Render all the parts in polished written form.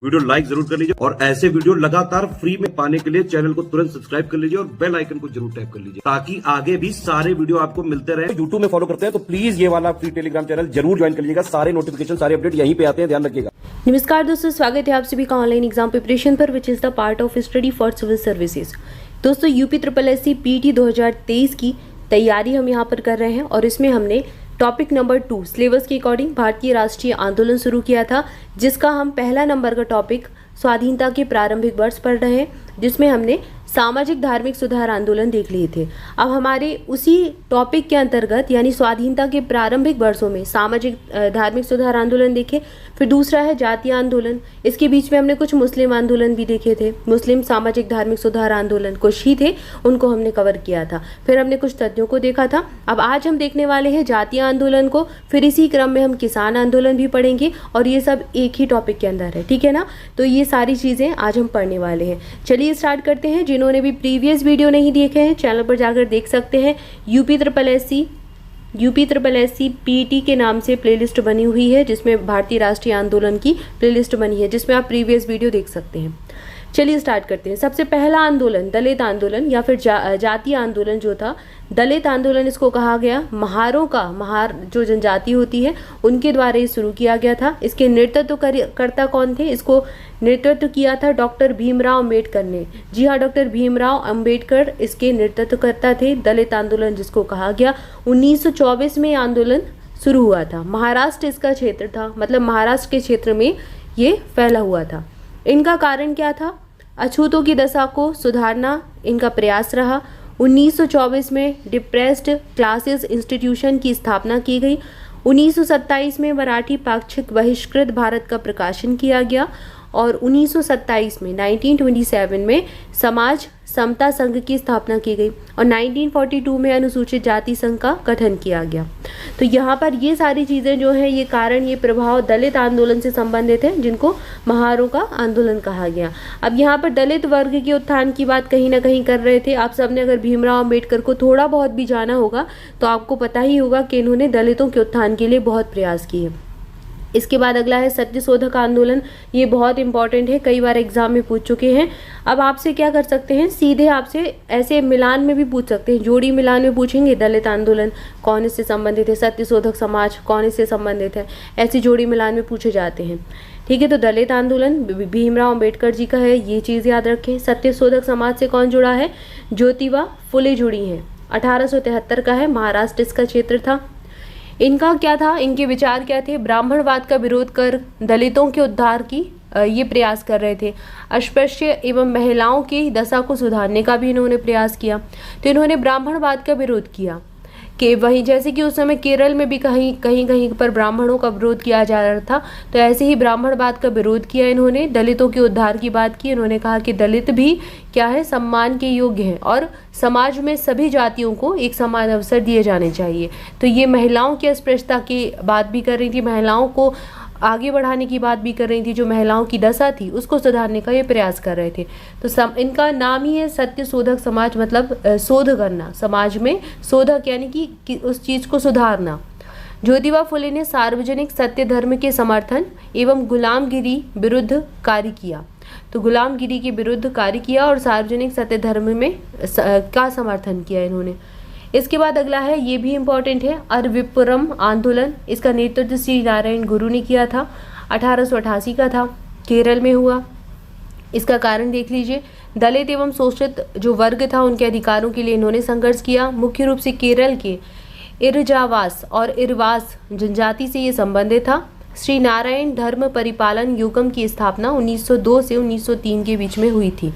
Video like जरूर कर लीजिए और ऐसे वीडियो लगातार फ्री में पाने के लिए चैनल को तुरंत सब्सक्राइब कर लीजिए और बेल आइकन को जरूर टैप कर लीजिए ताकि आगे भी सारे वीडियो आपको मिलते रहे। यूट्यूब में फॉलो करते हैं तो प्लीज ये वाला फ्री टेलीग्राम चैनल जरूर ज्वाइन कर लीजिएगा। सारे नोटिफिकेशन सारे अपडेट यहीं पे आते हैं, ध्यान रखिएगा। नमस्कार दोस्तों, स्वागत है आप सभी का ऑनलाइन एग्जाम प्रिपरेशन पर which is the part of study for civil services. दोस्तों यूपी SSSC PT 2023 की तैयारी हम यहाँ पर कर रहे हैं और इसमें हमने टॉपिक नंबर 2 सिलेबस के अकॉर्डिंग भारतीय राष्ट्रीय आंदोलन शुरू किया था, जिसका हम पहला नंबर का टॉपिक स्वाधीनता के प्रारंभिक वर्ष पढ़ रहे हैं, जिसमें हमने सामाजिक धार्मिक सुधार आंदोलन देख लिए थे। अब हमारे उसी टॉपिक के अंतर्गत यानी स्वाधीनता के प्रारंभिक वर्षों में सामाजिक धार्मिक सुधार आंदोलन देखे। फिर दूसरा है जातीय आंदोलन। इसके बीच में हमने कुछ मुस्लिम आंदोलन भी देखे थे। मुस्लिम सामाजिक धार्मिक सुधार आंदोलन कुछ ही थे, उनको हमने कवर किया था। फिर हमने कुछ तथ्यों को देखा था। अब आज हम देखने वाले हैं जातीय आंदोलन को, फिर इसी क्रम में हम किसान आंदोलन भी पढ़ेंगे और ये सब एक ही टॉपिक के अंदर है, ठीक है ना। तो ये सारी चीज़ें आज हम पढ़ने वाले हैं। चलिए स्टार्ट करते हैं। जिन्होंने भी प्रीवियस वीडियो नहीं देखे हैं चैनल पर जाकर देख सकते हैं। यूपी SSSC PT के नाम से प्लेलिस्ट बनी हुई है, जिसमें भारतीय राष्ट्रीय आंदोलन की प्लेलिस्ट बनी है, जिसमें आप प्रीवियस वीडियो देख सकते हैं। चलिए स्टार्ट करते हैं। सबसे पहला आंदोलन दलित आंदोलन या फिर जातीय आंदोलन जो था, दलित आंदोलन इसको कहा गया। महार जो जनजाति होती है उनके द्वारा ये शुरू किया गया था। इसके नेतृत्व करता कौन थे? इसको नेतृत्व किया था डॉक्टर भीमराव अम्बेडकर ने। जी हाँ, डॉक्टर भीमराव अम्बेडकर इसके नेतृत्वकर्ता थे। दलित आंदोलन जिसको कहा गया, 1924 में आंदोलन शुरू हुआ था। महाराष्ट्र इसका क्षेत्र था, मतलब महाराष्ट्र के क्षेत्र में ये फैला हुआ था। इनका कारण क्या था? अछूतों की दशा को सुधारना इनका प्रयास रहा। 1924 में डिप्रेस्ड क्लासेस इंस्टीट्यूशन की स्थापना की गई। 1927 में मराठी पाक्षिक बहिष्कृत भारत का प्रकाशन किया गया और 1927 में 1927 में समाज समता संघ की स्थापना की गई और 1942 में अनुसूचित जाति संघ का गठन किया गया। तो यहाँ पर ये सारी चीज़ें जो हैं, ये कारण, ये प्रभाव दलित आंदोलन से संबंधित हैं, जिनको महारों का आंदोलन कहा गया। अब यहाँ पर दलित वर्ग के उत्थान की बात कहीं ना कहीं कर रहे थे। आप सबने अगर भीमराव अम्बेडकर को थोड़ा बहुत भी जाना होगा तो आपको पता ही होगा कि इन्होंने दलितों के उत्थान के लिए बहुत प्रयास किए। इसके बाद अगला है सत्यशोधक आंदोलन। ये बहुत इंपॉर्टेंट है, कई बार एग्जाम में पूछ चुके हैं। अब आपसे क्या कर सकते हैं, सीधे आपसे ऐसे मिलान में भी पूछ सकते हैं, जोड़ी मिलान में पूछेंगे दलित आंदोलन कौन इससे संबंधित है, सत्यशोधक समाज कौन इससे संबंधित है, ऐसी जोड़ी मिलान में पूछे जाते हैं, ठीक है। तो दलित आंदोलन भीमराव अम्बेडकर जी का है, ये चीज़ याद रखें। सत्यशोधक समाज से कौन जुड़ा है? ज्योतिबा फुले जुड़ी हैं। 1873 का है, महाराष्ट्र इसका क्षेत्र था। इनका क्या था, इनके विचार क्या थे? ब्राह्मणवाद का विरोध कर दलितों के उद्धार की ये प्रयास कर रहे थे। अस्पृश्य एवं महिलाओं की दशा को सुधारने का भी इन्होंने प्रयास किया। तो इन्होंने ब्राह्मणवाद का विरोध किया कि वहीं जैसे कि उस समय केरल में भी कहीं पर ब्राह्मणों का विरोध किया जा रहा था, तो ऐसे ही ब्राह्मणवाद का विरोध किया इन्होंने। दलितों के उद्धार की बात की। इन्होंने कहा कि दलित भी क्या है, सम्मान के योग्य हैं और समाज में सभी जातियों को एक समान अवसर दिए जाने चाहिए। तो ये महिलाओं की अस्पृश्यता की बात भी कर रही थी, महिलाओं को आगे बढ़ाने की बात भी कर रही थी। जो महिलाओं की दशा थी उसको सुधारने का ये प्रयास कर रहे थे। तो इनका नाम ही है सत्यशोधक समाज, मतलब शोध करना, समाज में शोधक यानी कि उस चीज़ को सुधारना। ज्योतिबा फुले ने सार्वजनिक सत्य धर्म के समर्थन एवं गुलामगिरी विरुद्ध कार्य किया। तो गुलामगिरी के विरुद्ध कार्य किया और सार्वजनिक सत्य धर्म में का समर्थन किया इन्होंने। इसके बाद अगला है, ये भी इम्पॉर्टेंट है, अरविपुरम आंदोलन। इसका नेतृत्व श्री नारायण गुरु ने किया था। 1888 का था, केरल में हुआ। इसका कारण देख लीजिए, दलित एवं शोषित जो वर्ग था उनके अधिकारों के लिए इन्होंने संघर्ष किया। मुख्य रूप से केरल के इरजावास और इरवास जनजाति से ये संबंधित था। श्री नारायण धर्म परिपालन युगम की स्थापना 1902 से 1903 के बीच में हुई थी।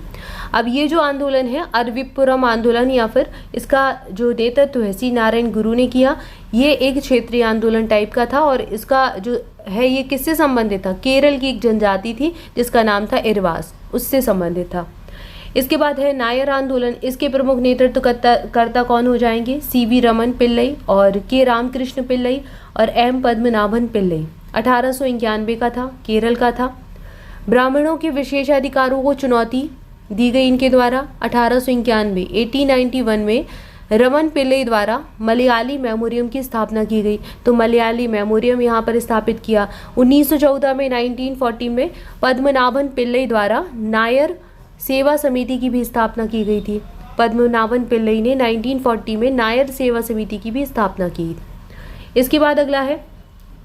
अब ये जो आंदोलन है अरविपुरम आंदोलन, या फिर इसका जो नेतृत्व है श्री नारायण गुरु ने किया, ये एक क्षेत्रीय आंदोलन टाइप का था और इसका जो है ये किससे संबंधित था? केरल की एक जनजाति थी जिसका नाम था इरवास, उससे संबंधित था। इसके बाद है नायर आंदोलन। इसके प्रमुख नेतृत्वकर्ता कौन हो जाएंगे? CV रमन पिल्लई और के रामकृष्ण पिल्लई और M पद्मनाभन पिल्लई। 1891 का था, केरल का था। ब्राह्मणों के विशेषाधिकारों को चुनौती दी गई इनके द्वारा। 1891 1891 में रमन पिल्लई द्वारा मलयाली मेमोरियम की स्थापना की गई, तो मलयाली मेमोरियम यहाँ पर स्थापित किया। 1914 में 1940 में पद्मनाभन पिल्लई द्वारा नायर सेवा समिति की भी स्थापना की गई थी। पद्मनाभन पिल्लई ने 1940 में नायर सेवा समिति की भी स्थापना की। इसके बाद अगला है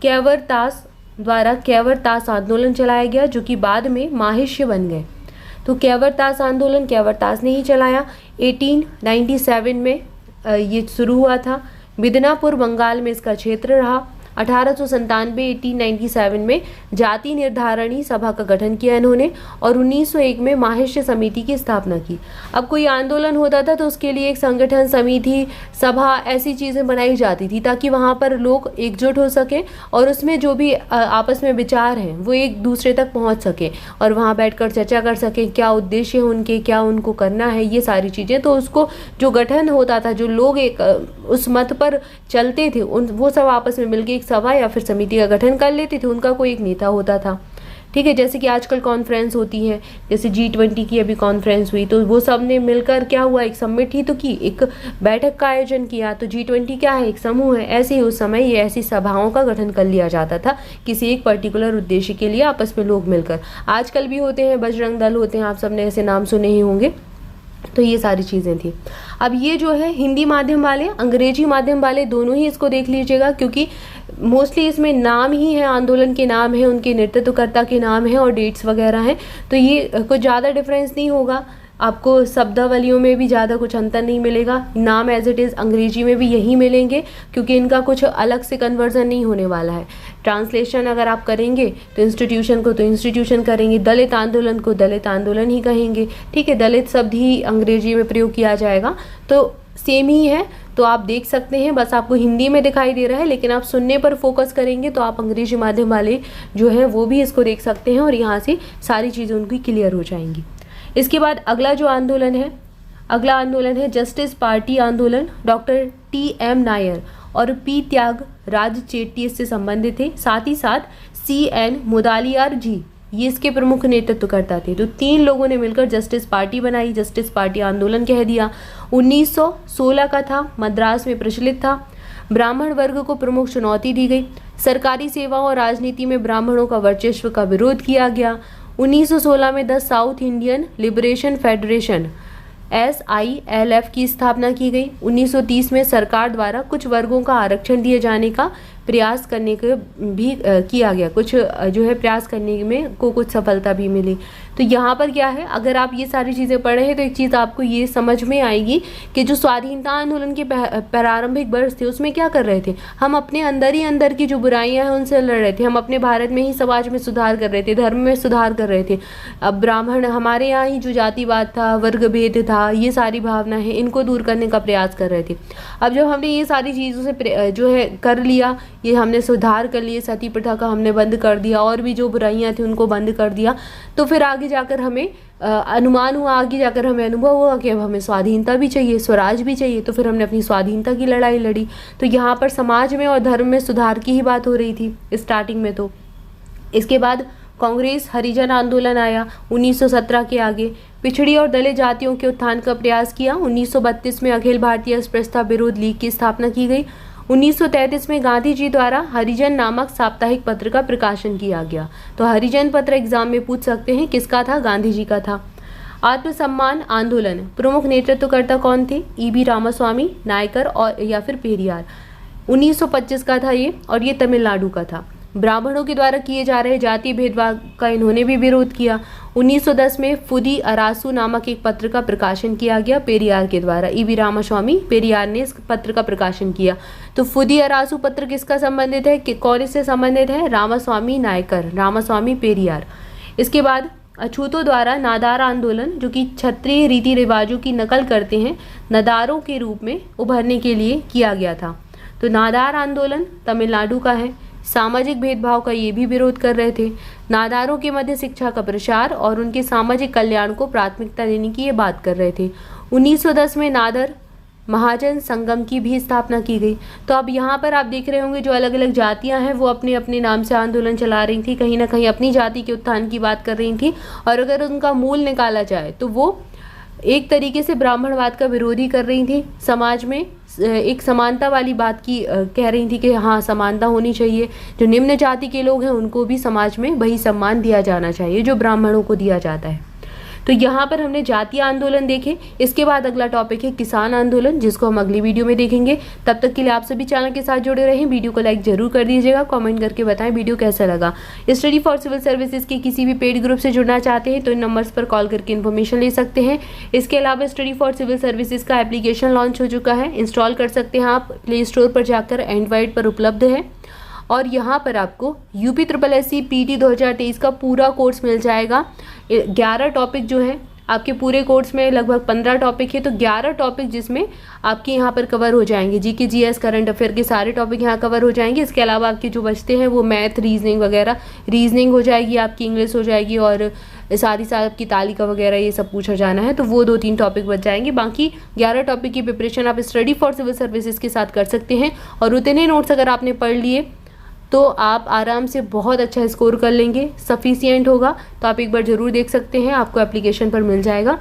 कैवरतास द्वारा कैवरतास आंदोलन चलाया गया, जो कि बाद में माहेश्य बन गए। तो कैवरतास आंदोलन कैवरतास ने ही चलाया। 1897 में ये शुरू हुआ था। मिदनापुर बंगाल में इसका क्षेत्र रहा। 1897 में जाति निर्धारणी सभा का गठन किया इन्होंने और 1901 में माहेश्य समिति की स्थापना की। अब कोई आंदोलन होता था तो उसके लिए एक संगठन, समिति, सभा, ऐसी चीज़ें बनाई जाती थी ताकि वहाँ पर लोग एकजुट हो सकें और उसमें जो भी आपस में विचार हैं वो एक दूसरे तक पहुँच सके और वहाँ बैठकर चर्चा कर सकें, क्या उद्देश्य है उनके, क्या उनको करना है, ये सारी चीज़ें। तो उसको जो गठन होता था, जो लोग एक उस मत पर चलते थे, उन वो सब आपस में मिलकर एक सभा या फिर समिति का गठन कर लेते थे। उनका कोई एक नेता होता था। ठीक है, जैसे कि आजकल कॉन्फ्रेंस होती है, जैसे G20 की अभी कॉन्फ्रेंस हुई, तो वो सब ने मिलकर क्या हुआ, एक समिट ही तो की, एक बैठक का आयोजन किया। तो G20 क्या है, एक समूह है। ऐसे ही उस समय ये ऐसी सभाओं का गठन कर लिया जाता था किसी एक पर्टिकुलर उद्देश्य के लिए आपस में लोग मिलकर। आजकल भी होते हैं, बजरंग दल होते हैं, आप सबने ऐसे नाम सुने ही होंगे। तो ये सारी चीज़ें थी। अब ये जो है हिंदी माध्यम वाले, अंग्रेजी माध्यम वाले, दोनों ही इसको देख लीजिएगा, क्योंकि मोस्टली इसमें नाम ही है, आंदोलन के नाम है, उनके नेतृत्वकर्ता के नाम है और डेट्स वगैरह हैं। तो ये कुछ ज़्यादा डिफरेंस नहीं होगा, आपको शब्दावलियों में भी ज़्यादा कुछ अंतर नहीं मिलेगा। नाम एज इट इज़ अंग्रेजी में भी यही मिलेंगे, क्योंकि इनका कुछ अलग से कन्वर्जन नहीं होने वाला है। ट्रांसलेशन अगर आप करेंगे तो इंस्टीट्यूशन को तो इंस्टीट्यूशन करेंगे, दलित आंदोलन को दलित आंदोलन ही कहेंगे। ठीक है, दलित शब्द ही अंग्रेजी में प्रयोग किया जाएगा, तो सेम ही है। तो आप देख सकते हैं, बस आपको हिंदी में दिखाई दे रहा है, लेकिन आप सुनने पर फोकस करेंगे तो आप अंग्रेजी माध्यम वाले जो है वो भी इसको देख सकते हैं और यहाँ से सारी चीज़ें उनकी क्लियर हो जाएंगी। इसके बाद अगला जो आंदोलन है, अगला आंदोलन है जस्टिस पार्टी आंदोलन। डॉक्टर TM नायर और P त्यागराज चेट्टी इससे संबंधित थे। साथ ही साथ CN मुदालियार जी ये इसके प्रमुख नेतृत्वकर्ता थे। तो 3 लोगों ने मिलकर जस्टिस पार्टी बनाई, जस्टिस पार्टी आंदोलन कह दिया। 1916 का था, मद्रास में प्रचलित था। ब्राह्मण वर्ग को प्रमुख चुनौती दी गई। सरकारी सेवाओं और राजनीति में ब्राह्मणों का वर्चस्व का विरोध किया गया। 1916 में the south Indian liberation federation SILF की स्थापना की गई। 1930 में सरकार द्वारा कुछ वर्गों का आरक्षण दिए जाने का प्रयास करने के भी किया गया, कुछ जो है प्रयास करने में को कुछ सफलता भी मिली। तो यहाँ पर क्या है, अगर आप ये सारी चीज़ें पढ़ रहे हैं तो एक चीज़ आपको ये समझ में आएगी कि जो स्वाधीनता आंदोलन के प्रारंभिक वर्ष थे उसमें क्या कर रहे थे, हम अपने अंदर ही अंदर की जो बुराइयां हैं उनसे लड़ रहे थे। हम अपने भारत में ही समाज में सुधार कर रहे थे, धर्म में सुधार कर रहे थे। अब ब्राह्मण, हमारे यहाँ ही जो जातिवाद था, वर्ग भेद था, ये सारी भावना है, इनको दूर करने का प्रयास कर रहे थे। अब जब हमने ये सारी चीज़ों से जो है कर लिया, ये हमने सुधार कर लिए, सती प्रथा का हमने बंद कर दिया और भी जो बुराइयां थी उनको बंद कर दिया, तो फिर आगे जाकर हमें अनुमान हुआ, आगे जाकर हमें अनुभव हुआ कि अब हमें स्वाधीनता भी चाहिए, स्वराज भी चाहिए। तो फिर हमने अपनी स्वाधीनता की लड़ाई लड़ी। तो यहाँ पर समाज में और धर्म में सुधार की ही बात हो रही थी स्टार्टिंग में। तो इसके बाद कांग्रेस हरिजन आंदोलन आया 1917 के आगे। पिछड़ी और दलित जातियों के उत्थान का प्रयास किया। 1932 में अखिल भारतीय अस्पृश्यता विरोध लीग की स्थापना की गई। 1933 में गांधी जी द्वारा हरिजन नामक साप्ताहिक पत्र का प्रकाशन किया गया। तो हरिजन पत्र एग्जाम में पूछ सकते हैं, किसका था, गांधी जी का था। आत्मसम्मान आंदोलन, प्रमुख नेतृत्वकर्ता कौन थे, EB रामास्वामी, नायकर और या फिर पेरियार। 1925 का था ये, और ये तमिलनाडु का था। ब्राह्मणों के द्वारा किए जा रहे जातीय भेदभाव का इन्होंने भी विरोध किया। 1910 में फुदी अरासू नामक एक पत्र का प्रकाशन किया गया पेरियार के द्वारा। EB रामास्वामी, पेरियार ने इस पत्र का प्रकाशन किया। तो फुदी अरासू पत्र किसका संबंधित है, कौन इससे संबंधित है, रामास्वामी नायकर, रामास्वामी पेरियार। इसके बाद अछूतों द्वारा नादार आंदोलन, जो कि क्षत्रिय रीति रिवाजों की नकल करते हैं, नदारों के रूप में उभरने के लिए किया गया था। तो नादार आंदोलन तमिलनाडु का है। सामाजिक भेदभाव का ये भी विरोध कर रहे थे। नादारों के मध्य शिक्षा का प्रसार और उनके सामाजिक कल्याण को प्राथमिकता देने की ये बात कर रहे थे। 1910 में नादर महाजन संगम की भी स्थापना की गई। तो अब यहाँ पर आप देख रहे होंगे जो अलग अलग जातियाँ हैं वो अपने अपने नाम से आंदोलन चला रही थी, कहीं ना कहीं अपनी जाति के उत्थान की बात कर रही थी। और अगर उनका मूल निकाला जाए तो वो एक तरीके से ब्राह्मणवाद का विरोधी कर रही थी, समाज में एक समानता वाली बात की कह रही थी कि हाँ समानता होनी चाहिए, जो निम्न जाति के लोग हैं उनको भी समाज में वही सम्मान दिया जाना चाहिए जो ब्राह्मणों को दिया जाता है। तो यहाँ पर हमने जातीय आंदोलन देखे। इसके बाद अगला टॉपिक है किसान आंदोलन, जिसको हम अगली वीडियो में देखेंगे। तब तक के लिए आप सभी चैनल के साथ जुड़े रहें। वीडियो को लाइक जरूर कर दीजिएगा, कमेंट करके बताएं वीडियो कैसा लगा। स्टडी फॉर सिविल सर्विसेज के किसी भी पेड ग्रुप से जुड़ना चाहते हैं तो इन नंबर्स पर कॉल करके इन्फॉर्मेशन ले सकते हैं। इसके अलावा स्टडी फॉर सिविल सर्विसेज का एप्लीकेशन लॉन्च हो चुका है, इंस्टॉल कर सकते हैं आप प्ले स्टोर पर जाकर, एंड्रॉइड पर उपलब्ध है। और यहाँ पर आपको UPSSC PT 2023 का पूरा कोर्स मिल जाएगा। 11 टॉपिक जो है आपके पूरे कोर्स में, लगभग 15 टॉपिक है, तो 11 टॉपिक जिसमें आपके यहाँ पर कवर हो जाएंगे। GK GS करंट अफेयर के सारे टॉपिक यहाँ कवर हो जाएंगे। इसके अलावा आपके जो बचते हैं वो मैथ, रीजनिंग वगैरह, रीजनिंग हो जाएगी आपकी, इंग्लिश हो जाएगी, और साथ ही साथ आपकी तालिका वगैरह ये सब पूछा जाना है, तो वो 2-3 टॉपिक बच जाएंगे। बाकी 11 टॉपिक की प्रिपरेशन आप स्टडी फॉर सिविल सर्विसेज के साथ कर सकते हैं, और उतने नोट्स अगर आपने पढ़ लिए तो आप आराम से बहुत अच्छा स्कोर कर लेंगे, सफिशिएंट होगा। तो आप एक बार ज़रूर देख सकते हैं, आपको एप्लीकेशन पर मिल जाएगा।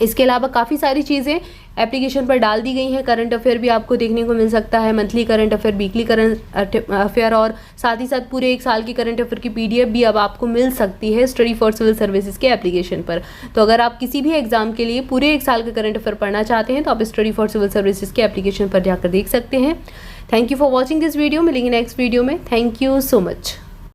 इसके अलावा काफ़ी सारी चीज़ें एप्लीकेशन पर डाल दी गई हैं। करंट अफेयर भी आपको देखने को मिल सकता है, monthly current affair, weekly current affair, और साथ ही साथ पूरे 1 साल की करंट अफेयर की PDF भी अब आपको मिल सकती है स्टडी फॉर सिविल सर्विसेज के एप्लीकेशन पर। तो अगर आप किसी भी एग्जाम के लिए पूरे 1 साल का करंट अफेयर पढ़ना चाहते हैं तो आप स्टडी फॉर सिविल सर्विसेज के एप्लीकेशन पर जाकर देख सकते हैं। Thank you for watching this video. मिलेंगे नेक्स्ट वीडियो में। Thank you so much.